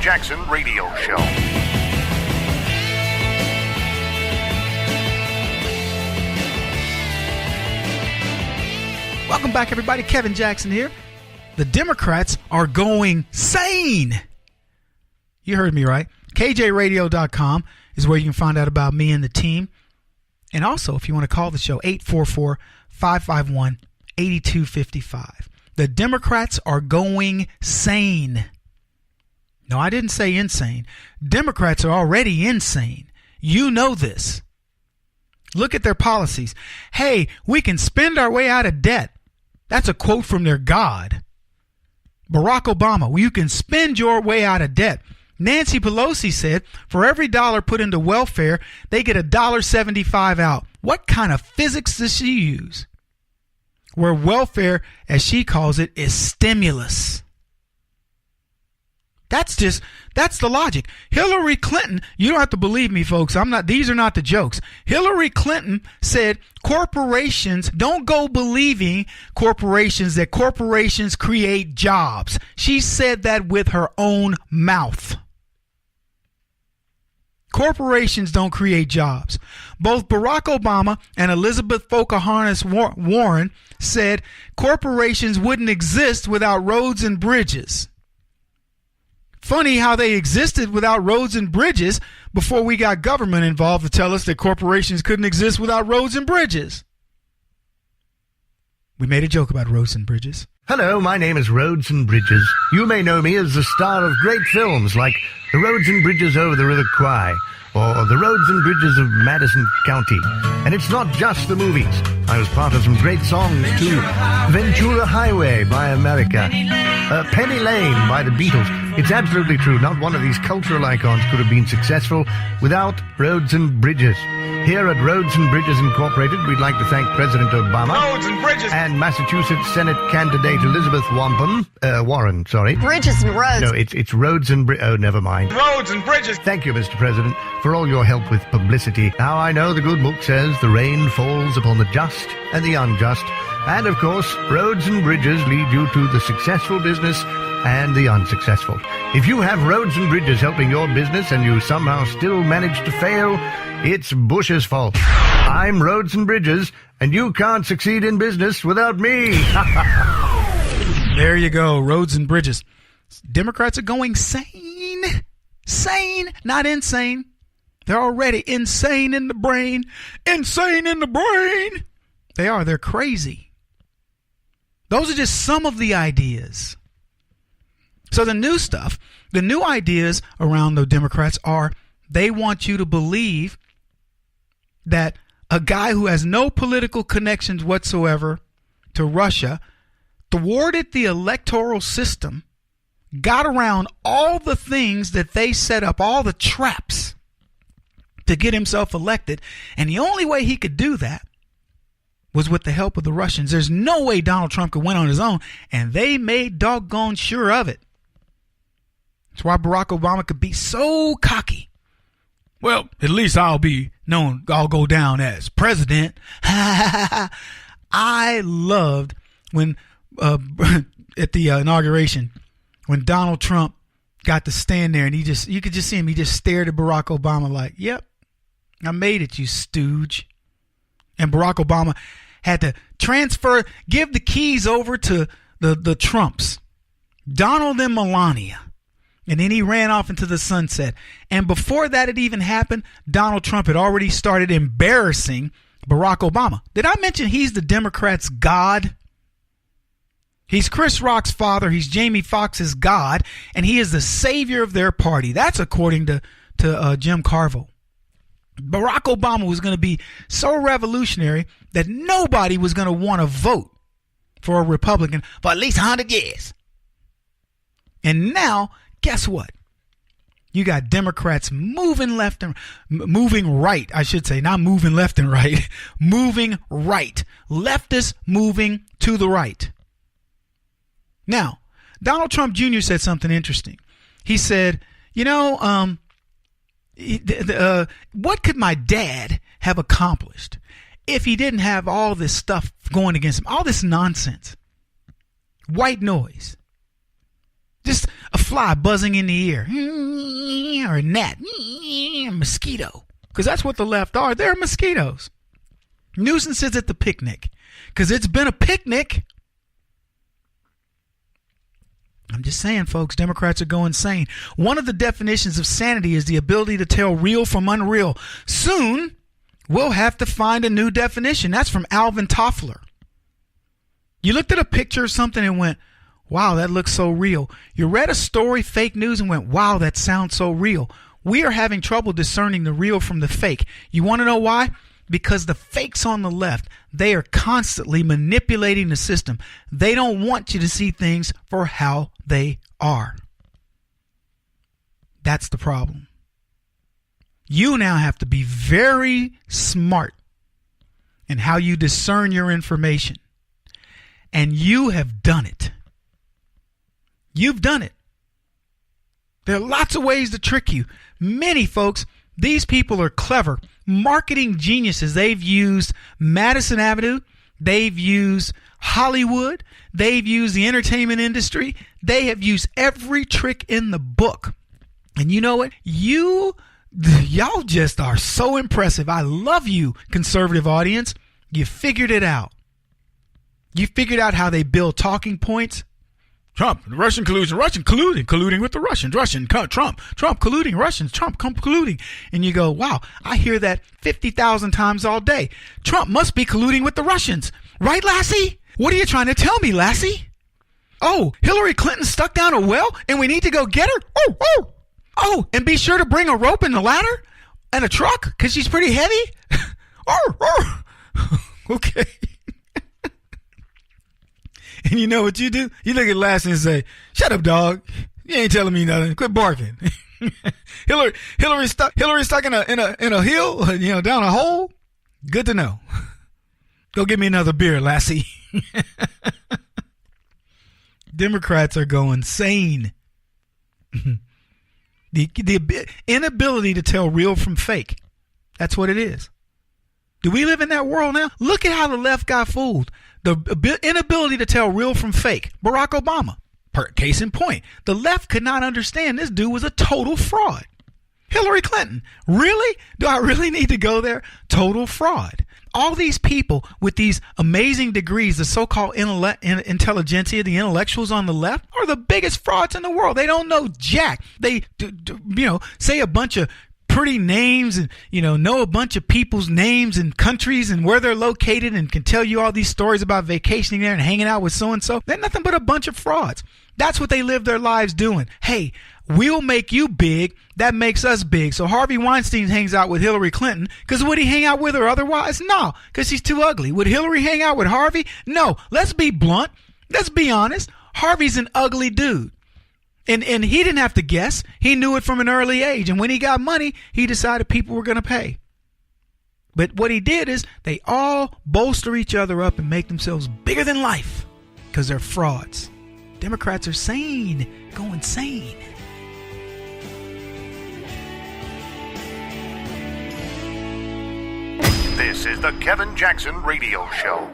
Jackson Radio Show. Welcome back, everybody. Kevin Jackson here. The Democrats are going sane. You heard me right. KJRadio.com is where you can find out about me and the team. And also, if you want to call the show, 844-551-8255. The Democrats are going sane. No, I didn't say insane. Democrats are already insane. You know this. Look at their policies. Hey, we can spend our way out of debt. That's a quote from their God. Barack Obama, well, you can spend your way out of debt. Nancy Pelosi said for every dollar put into welfare, they get $1.75 out. What kind of physics does she use? Where welfare, as she calls it, is stimulus. That's the logic. Hillary Clinton, you don't have to believe me, folks. These are not the jokes. Hillary Clinton said corporations, don't go believing that corporations create jobs. She said that with her own mouth. Corporations don't create jobs. Both Barack Obama and Elizabeth Pocahontas Warren said corporations wouldn't exist without roads and bridges. Funny how they existed without roads and bridges before we got government involved to tell us that corporations couldn't exist without roads and bridges. We made a joke about roads and bridges. Hello, my name is Roads and Bridges. You may know me as the star of great films like The Roads and Bridges Over the River Kwai or The Roads and Bridges of Madison County. And it's not just the movies. I was part of some great songs too. Ventura Highway by America. Penny Lane by the Beatles. It's absolutely true. Not one of these cultural icons could have been successful without roads and bridges. Here at Roads and Bridges Incorporated, we'd like to thank President Obama. Roads and bridges. And Massachusetts Senate candidate Elizabeth Warren, sorry. Bridges and roads. No, it's Roads and Bridges. Oh, never mind. Roads and bridges. Thank you, Mr. President, for all your help with publicity. Now, I know the good book says the rain falls upon the just and the unjust. And, of course, roads and bridges lead you to the successful business and the unsuccessful. If you have roads and bridges helping your business and you somehow still manage to fail, it's Bush's fault. I'm Roads and Bridges, and you can't succeed in business without me. There you go, roads and bridges. Democrats are going sane. Sane, not insane. They're already insane in the brain. Insane in the brain. They are. They're crazy. Those are just some of the ideas. So the new stuff, the new ideas around the Democrats are they want you to believe that a guy who has no political connections whatsoever to Russia thwarted the electoral system, got around all the things that they set up, all the traps to get himself elected. And the only way he could do that was with the help of the Russians. There's no way Donald Trump could win on his own, and they made doggone sure of it. That's why Barack Obama could be so cocky. Well, at least I'll go down as president. I loved when at the inauguration, when Donald Trump got to stand there and you could just see him. He just stared at Barack Obama like, yep, I made it, you stooge. And Barack Obama had to give the keys over to the Trumps, Donald and Melania. And then he ran off into the sunset. And before that had even happened, Donald Trump had already started embarrassing Barack Obama. Did I mention he's the Democrats' God? He's Chris Rock's father. He's Jamie Foxx's God. And he is the savior of their party. That's according to Jim Carville. Barack Obama was going to be so revolutionary that nobody was going to want to vote for a Republican for at least 100 years. And now, guess what? You got Democrats moving right, I should say, not moving left and right, moving right. Leftists moving to the right. Now, Donald Trump Jr. said something interesting. He said, what could my dad have accomplished if he didn't have all this stuff going against him, all this nonsense, white noise? Just a fly buzzing in the ear, or a gnat, a mosquito, because that's what the left are. They're mosquitoes. Nuisances at the picnic, because it's been a picnic. I'm just saying, folks, Democrats are going insane. One of the definitions of sanity is the ability to tell real from unreal. Soon, we'll have to find a new definition. That's from Alvin Toffler. You looked at a picture of something and went, wow, that looks so real. You read a story, fake news, and went, wow, that sounds so real. We are having trouble discerning the real from the fake. You want to know why? Because the fakes on the left, they are constantly manipulating the system. They don't want you to see things for how they are. That's the problem. You now have to be very smart in how you discern your information. And you have done it. You've done it. There are lots of ways to trick you. Many folks, these people are clever marketing geniuses. They've used Madison Avenue. They've used Hollywood. They've used the entertainment industry. They have used every trick in the book. And you know what? Y'all just are so impressive. I love you, conservative audience. You figured it out. You figured out how they build talking points. Trump, Russian collusion, Russian colluding with the Russians, Trump colluding, Russians, Trump colluding. And you go, wow, I hear that 50,000 times all day. Trump must be colluding with the Russians. Right, Lassie? What are you trying to tell me, Lassie? Oh, Hillary Clinton stuck down a well and we need to go get her? Oh, and be sure to bring a rope and a ladder and a truck because she's pretty heavy? Okay. And you know what you do? You look at Lassie and say, shut up, dog. You ain't telling me nothing. Quit barking. Hillary stuck in a hill, down a hole. Good to know. Go get me another beer, Lassie. Democrats are going insane. The inability to tell real from fake. That's what it is. Do we live in that world now? Look at how the left got fooled. The inability to tell real from fake. Barack Obama. Case in point. The left could not understand this dude was a total fraud. Hillary Clinton. Really? Do I really need to go there? Total fraud. All these people with these amazing degrees, the so-called intelligentsia, the intellectuals on the left, are the biggest frauds in the world. They don't know jack. They, say a bunch of pretty names and, know a bunch of people's names and countries and where they're located and can tell you all these stories about vacationing there and hanging out with so-and-so. They're nothing but a bunch of frauds. That's what they live their lives doing. Hey, we'll make you big. That makes us big. So Harvey Weinstein hangs out with Hillary Clinton because would he hang out with her otherwise? No, because she's too ugly. Would Hillary hang out with Harvey? No. Let's be blunt. Let's be honest. Harvey's an ugly dude. And he didn't have to guess. He knew it from an early age. And when he got money, he decided people were going to pay. But what he did is they all bolster each other up and make themselves bigger than life because they're frauds. Democrats are sane, go insane. This is the Kevin Jackson Radio Show.